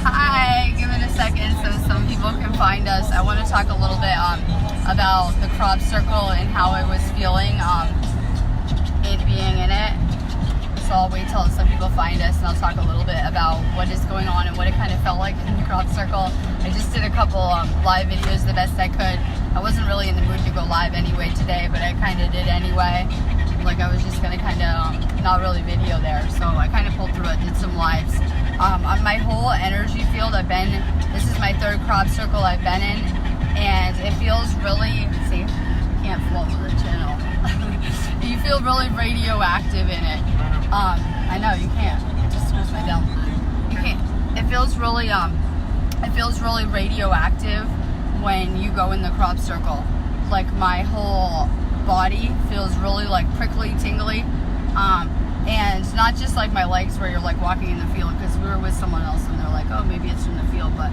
Hi, give it a second so some people can find us. I want to talk a little bit about the crop circle and how I was feeling in being in it. So I'll wait till some people find us and I'll talk a little bit about what is going on and what it kind of felt like in the crop circle. I just did a couple live videos the best I could. I wasn't really in the mood to go live anyway today, but I kind of did anyway. Like I was just going to kind of not really video there. So I kind of pulled through it, did some lives. On my whole energy field, this is my third crop circle I've been in, and it feels really, see, can't flow to the channel. You feel really radioactive in it. I know, you can't. Just screws my down. You can't. It feels really radioactive when you go in the crop circle. Like my whole body feels really like prickly, tingly. And not just like my legs where you're like walking in the field, because we were with someone else and they're like, oh, maybe it's from the field, but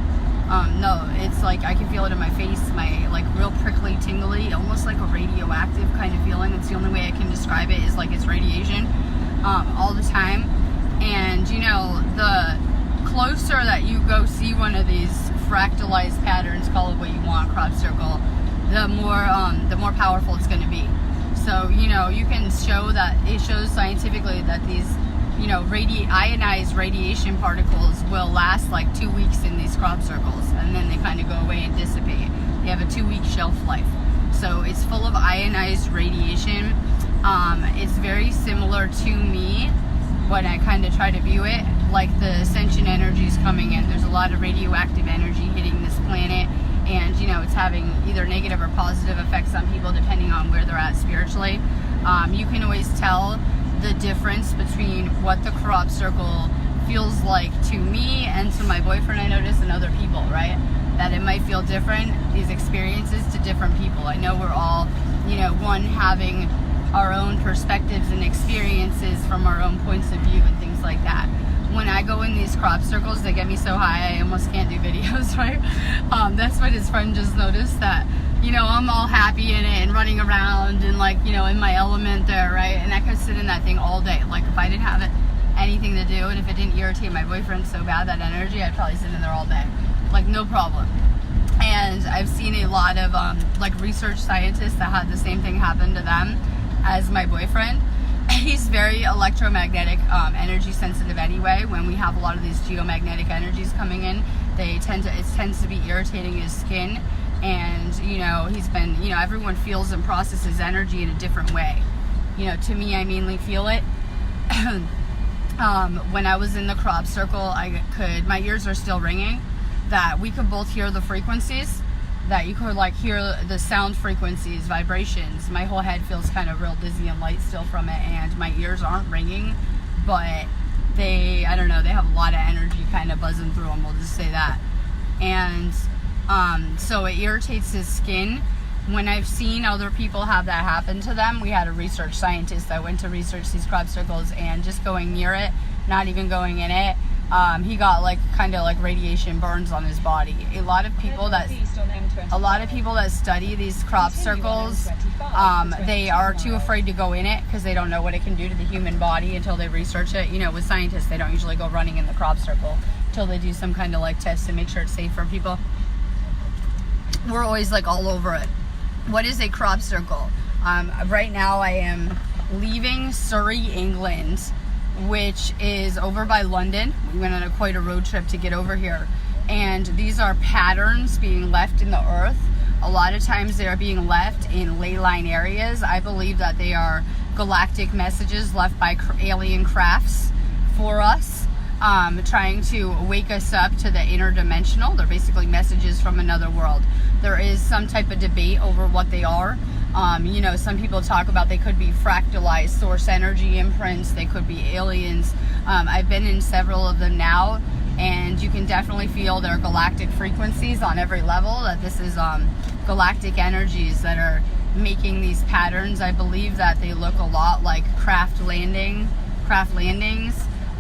no, it's like I can feel it in my face, my like real prickly, tingly, almost like a radioactive kind of feeling. It's the only way I can describe it, is like it's radiation all the time. And you know, the closer that you go see one of these fractalized patterns, call it what you want, crop circle, the more powerful it's going to be. So, you know, you can show that, it shows scientifically that these, you know, ionized radiation particles will last like 2 weeks in these crop circles, and then they kind of go away and dissipate. They have a 2-week shelf life. So it's full of ionized radiation. It's very similar to me when I kind of try to view it, like the Ascension energy is coming in. There's a lot of radioactive energy hitting this planet. And, you know, it's having either negative or positive effects on people depending on where they're at spiritually. You can always tell the difference between what the crop circle feels like to me and to my boyfriend, I notice, and other people, right? That it might feel different, these experiences, to different people. I know we're all, you know, one having our own perspectives and experiences from our own points of view and things like that. When I go in these crop circles, they get me so high I almost can't do videos, right? That's what his friend just noticed, that, you know, I'm all happy in it and running around and like, you know, in my element there, right? And I could sit in that thing all day. Like if I didn't have anything to do, and if it didn't irritate my boyfriend so bad, that energy, I'd probably sit in there all day. Like no problem. And I've seen a lot of like research scientists that had the same thing happen to them as my boyfriend. He's very electromagnetic, energy sensitive anyway. When we have a lot of these geomagnetic energies coming in, it tends to be irritating his skin. And, you know, everyone feels and processes energy in a different way. You know, to me, I mainly feel it. When I was in the crop circle, my ears are still ringing, that we could both hear the frequencies, that you could like hear the sound frequencies, vibrations. My whole head feels kind of real dizzy and light still from it, and my ears aren't ringing, but I don't know, they have a lot of energy kind of buzzing through them, we'll just say that. And so it irritates his skin. When I've seen other people have that happen to them, we had a research scientist that went to research these crop circles, and just going near it, not even going in it, he got like kind of like radiation burns on his body. A lot of people that study these crop circles, they are too afraid to go in it because they don't know what it can do to the human body until they research it. You know, with scientists, they don't usually go running in the crop circle until they do some kind of like test to make sure it's safe for people. We're always like all over it. What is a crop circle? Right now I am leaving Surrey, England, which is over by London. We went on quite a road trip to get over here. And these are patterns being left in the earth. A lot of times they are being left in ley line areas. I believe that they are galactic messages left by alien crafts for us, trying to wake us up to the interdimensional. They're basically messages from another world. There is some type of debate over what they are. You know, some people talk about they could be fractalized source energy imprints, they could be aliens. I've been in several of them now, and you can definitely feel their galactic frequencies on every level, that this is galactic energies that are making these patterns. I believe that they look a lot like craft landings.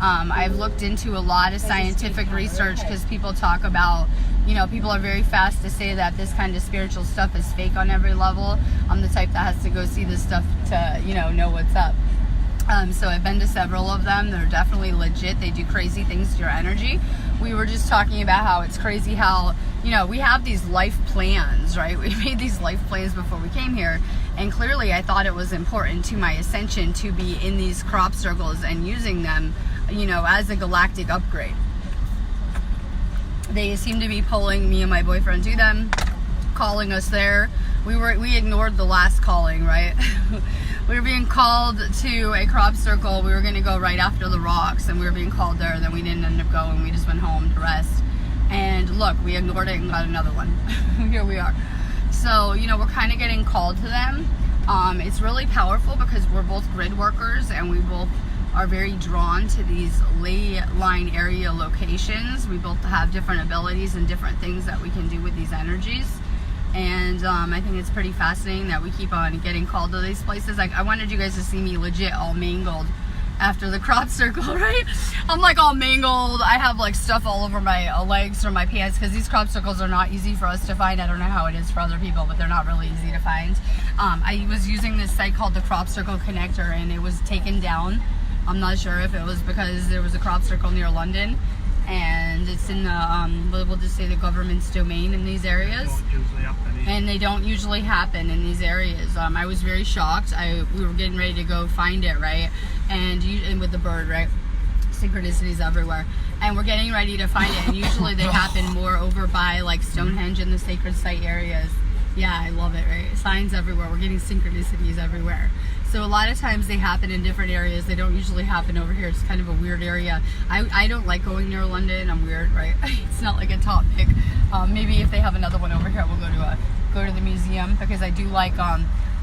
I've looked into a lot of scientific research because people talk about, you know, people are very fast to say that this kind of spiritual stuff is fake on every level. I'm the type that has to go see this stuff to, you know what's up. So I've been to several of them. They're definitely legit. They do crazy things to your energy. We were just talking about how it's crazy how, you know, we have these life plans, right? We made these life plans before we came here. And clearly I thought it was important to my ascension to be in these crop circles and using them, you know, as a galactic upgrade. They seem to be pulling me and my boyfriend to them, calling us there. We ignored the last calling, right? We were being called to a crop circle. We were going to go right after the rocks, and we were being called there. Then we didn't end up going. We just went home to rest. And look, we ignored it and got another one. Here we are. So, you know, we're kind of getting called to them. It's really powerful because we're both grid workers, and we both are very drawn to these ley line area locations. We both have different abilities and different things that we can do with these energies. And I think it's pretty fascinating that we keep on getting called to these places. Like, I wanted you guys to see me legit all mangled after the crop circle, right? I'm like all mangled. I have like stuff all over my legs or my pants because these crop circles are not easy for us to find. I don't know how it is for other people, but they're not really easy to find. I was using this site called the Crop Circle Connector, and it was taken down. I'm not sure if it was because there was a crop circle near London, and it's in the, we'll just say the government's domain in these areas. And they don't usually happen in these areas. I was very shocked. We were getting ready to go find it, right? And with the bird, right? Synchronicities everywhere. And we're getting ready to find it. And usually they happen more over by like Stonehenge and the sacred site areas. Yeah, I love it, right? Signs everywhere. We're getting synchronicities everywhere. So a lot of times they happen in different areas. They don't usually happen over here. It's kind of a weird area. I don't like going near London. I'm weird, right? It's not like a top pick. Maybe if they have another one over here, we'll go to the museum, because I do like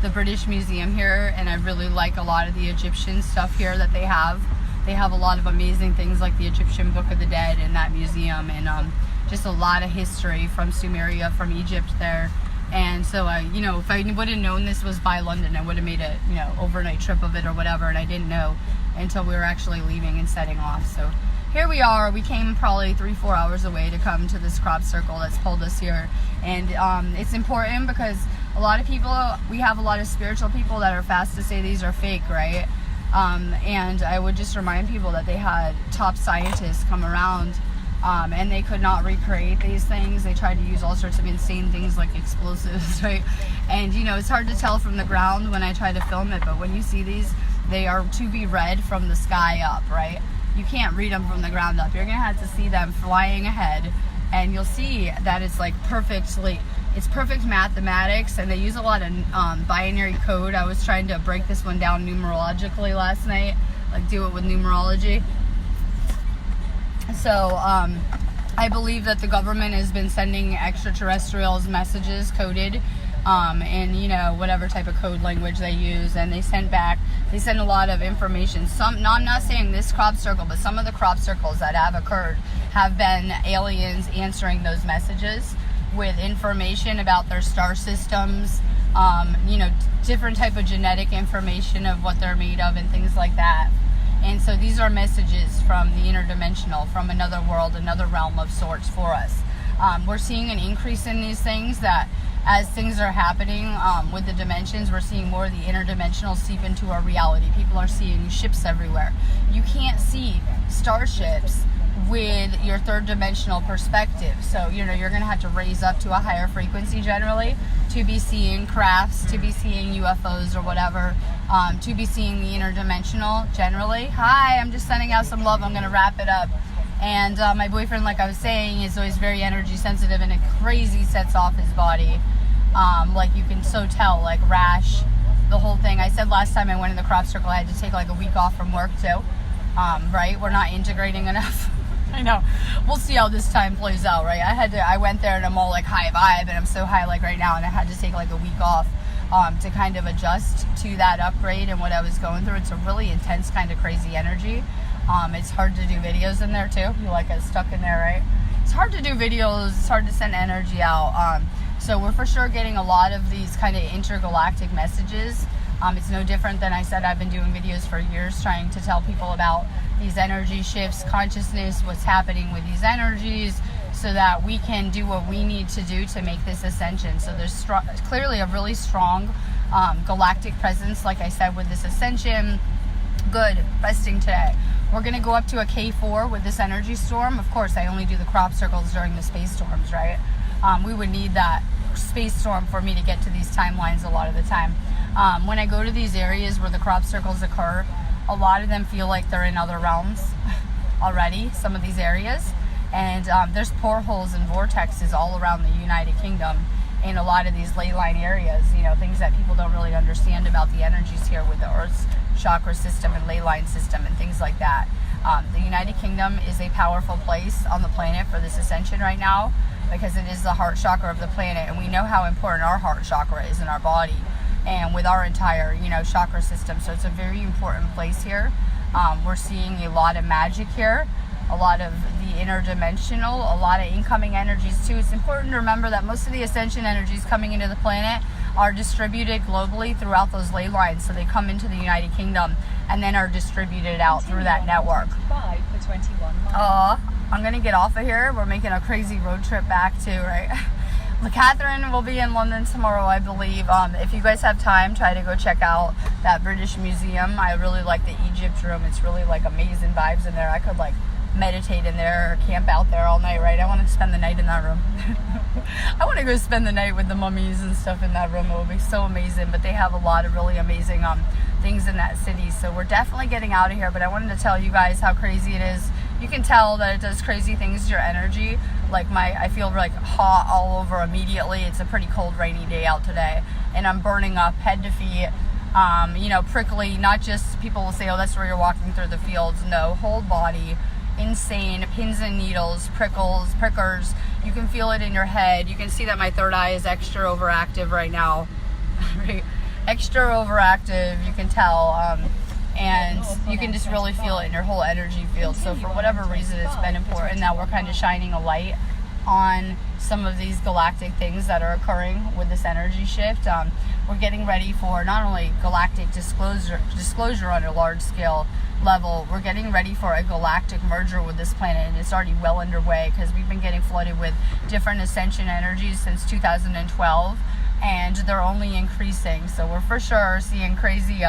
the British Museum here, and I really like a lot of the Egyptian stuff here that they have. They have a lot of amazing things like the Egyptian Book of the Dead in that museum, and just a lot of history from Sumeria, from Egypt there. And so, you know, if I would have known this was by London, I would have made a, you know, overnight trip of it or whatever, and I didn't know until we were actually leaving and setting off. So here we are. We came probably 3-4 hours away to come to this crop circle that's pulled us here. And it's important because a lot of people, we have a lot of spiritual people that are fast to say these are fake, right? And I would just remind people that they had top scientists come around, and they could not recreate these things. They tried to use all sorts of insane things like explosives, right? And, you know, it's hard to tell from the ground when I try to film it, but when you see these, they are to be read from the sky up, right? You can't read them from the ground up. You're going to have to see them flying ahead, and you'll see that it's like it's perfect mathematics, and they use a lot of binary code. I was trying to break this one down numerologically last night, like do it with numerology. So I believe that the government has been sending extraterrestrials messages coded in, you know, whatever type of code language they use, and they send a lot of information. I'm not saying this crop circle, but some of the crop circles that have occurred have been aliens answering those messages with information about their star systems, you know, different type of genetic information of what they're made of and things like that. And so these are messages from the interdimensional, from another world, another realm of sorts for us. We're seeing an increase in these things, that as things are happening with the dimensions, we're seeing more of the interdimensional seep into our reality. People are seeing ships everywhere. You can't see starships with your third dimensional perspective. So, you know, you're going to have to raise up to a higher frequency generally to be seeing crafts, to be seeing UFOs or whatever, to be seeing the interdimensional generally. Hi, I'm just sending out some love. I'm going to wrap it up. And my boyfriend, like I was saying, is always very energy sensitive, and it crazy sets off his body. Like you can so tell, like rash, the whole thing. I said last time I went in the crop circle, I had to take like a week off from work too. Right? We're not integrating enough. I know. We'll see how this time plays out, right? I went there and I'm all like high vibe, and I'm so high like right now, and I had to take like a week off to kind of adjust to that upgrade and what I was going through. It's a really intense kind of crazy energy. It's hard to do videos in there too. You like get stuck in there, right? It's hard to do videos. It's hard to send energy out. So we're for sure getting a lot of these kind of intergalactic messages. It's no different than I said. I've been doing videos for years trying to tell people about these energy shifts, consciousness, what's happening with these energies, so that we can do what we need to do to make this ascension. So there's clearly a really strong galactic presence, like I said, with this ascension. Good. Resting today. We're going to go up to a K4 with this energy storm. Of course, I only do the crop circles during the space storms, right? We would need that space storm for me to get to these timelines a lot of the time. When I go to these areas where the crop circles occur, a lot of them feel like they're in other realms already, some of these areas. And there's portholes and vortexes all around the United Kingdom in a lot of these ley line areas, you know, things that people don't really understand about the energies here with the Earth's chakra system and ley line system and things like that. The United Kingdom is a powerful place on the planet for this ascension right now because it is the heart chakra of the planet, and we know how important our heart chakra is in our body and with our entire, you know, chakra system. So it's a very important place here. We're seeing a lot of magic here, a lot of the interdimensional, a lot of incoming energies too. It's important to remember that most of the ascension energies coming into the planet are distributed globally throughout those ley lines. So they come into the United Kingdom and then are distributed out through that network. I'm gonna get off of here. We're making a crazy road trip back too, right? Catherine will be in London tomorrow, I believe. If you guys have time, try to go check out that British Museum. I really like the Egypt room. It's really like amazing vibes in there. I could like meditate in there or camp out there all night, right? I want to spend the night in that room. I want to go spend the night with the mummies and stuff in that room. It will be so amazing. But they have a lot of really amazing things in that city. So we're definitely getting out of here. But I wanted to tell you guys how crazy it is. You can tell that it does crazy things to your energy. Like I feel like hot all over immediately. It's a pretty cold, rainy day out today. And I'm burning up head to feet. You know, prickly. Not just people will say, oh, that's where you're walking through the fields. No, whole body. Insane, pins and needles, prickers. You can feel it in your head. You can see that my third eye is extra overactive right now. Extra overactive, you can tell. And you can just really feel it in your whole energy field. So for whatever reason, it's been important that we're kind of shining a light on some of these galactic things that are occurring with this energy shift. We're getting ready for not only galactic disclosure on a large scale level, we're getting ready for a galactic merger with this planet, and it's already well underway because we've been getting flooded with different ascension energies since 2012, and they're only increasing. So we're for sure seeing crazy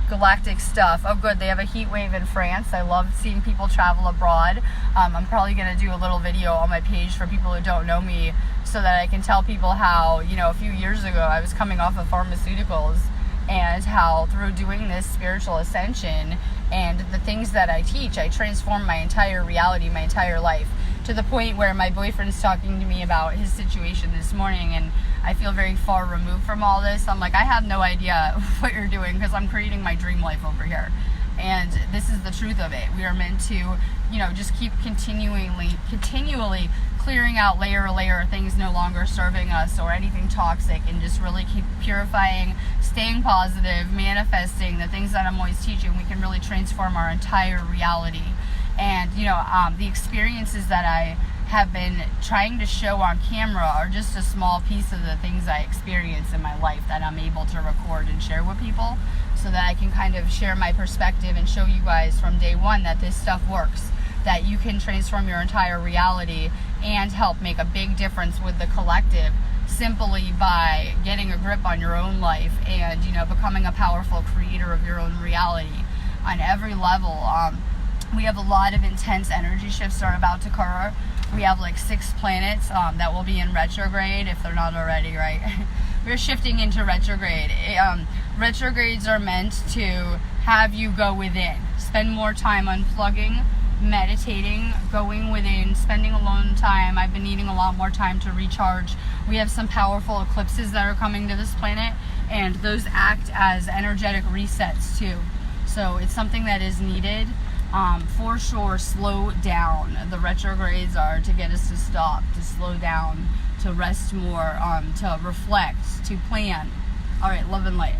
galactic stuff. Oh good, they have a heat wave in France. I love seeing people travel abroad. I'm probably going to do a little video on my page for people who don't know me so that I can tell people how, you know, a few years ago I was coming off of pharmaceuticals and how through doing this spiritual ascension and the things that I teach, I transform my entire reality, my entire life, to the point where my boyfriend's talking to me about his situation this morning, and I feel very far removed from all this. I'm like, I have no idea what you're doing because I'm creating my dream life over here. And this is the truth of it. We are meant to, you know, just keep continually clearing out layer of things no longer serving us or anything toxic, and just really keep purifying, staying positive, manifesting the things that I'm always teaching. We can really transform our entire reality. And, you know, the experiences that I have been trying to show on camera are just a small piece of the things I experience in my life that I'm able to record and share with people, so that I can kind of share my perspective and show you guys from day one that this stuff works, that you can transform your entire reality and help make a big difference with the collective simply by getting a grip on your own life and, you know, becoming a powerful creator of your own reality on every level. We have a lot of intense energy shifts that are about to occur. We have like 6 planets that will be in retrograde if they're not already, right? We're shifting into retrograde. Retrogrades are meant to have you go within, spend more time unplugging, meditating, going within, spending alone time. I've been needing a lot more time to recharge. We have some powerful eclipses that are coming to this planet, and those act as energetic resets too. So it's something that is needed. For sure, slow down. The retrogrades are to get us to stop, to slow down, to rest more, to reflect, to plan. All right, love and light.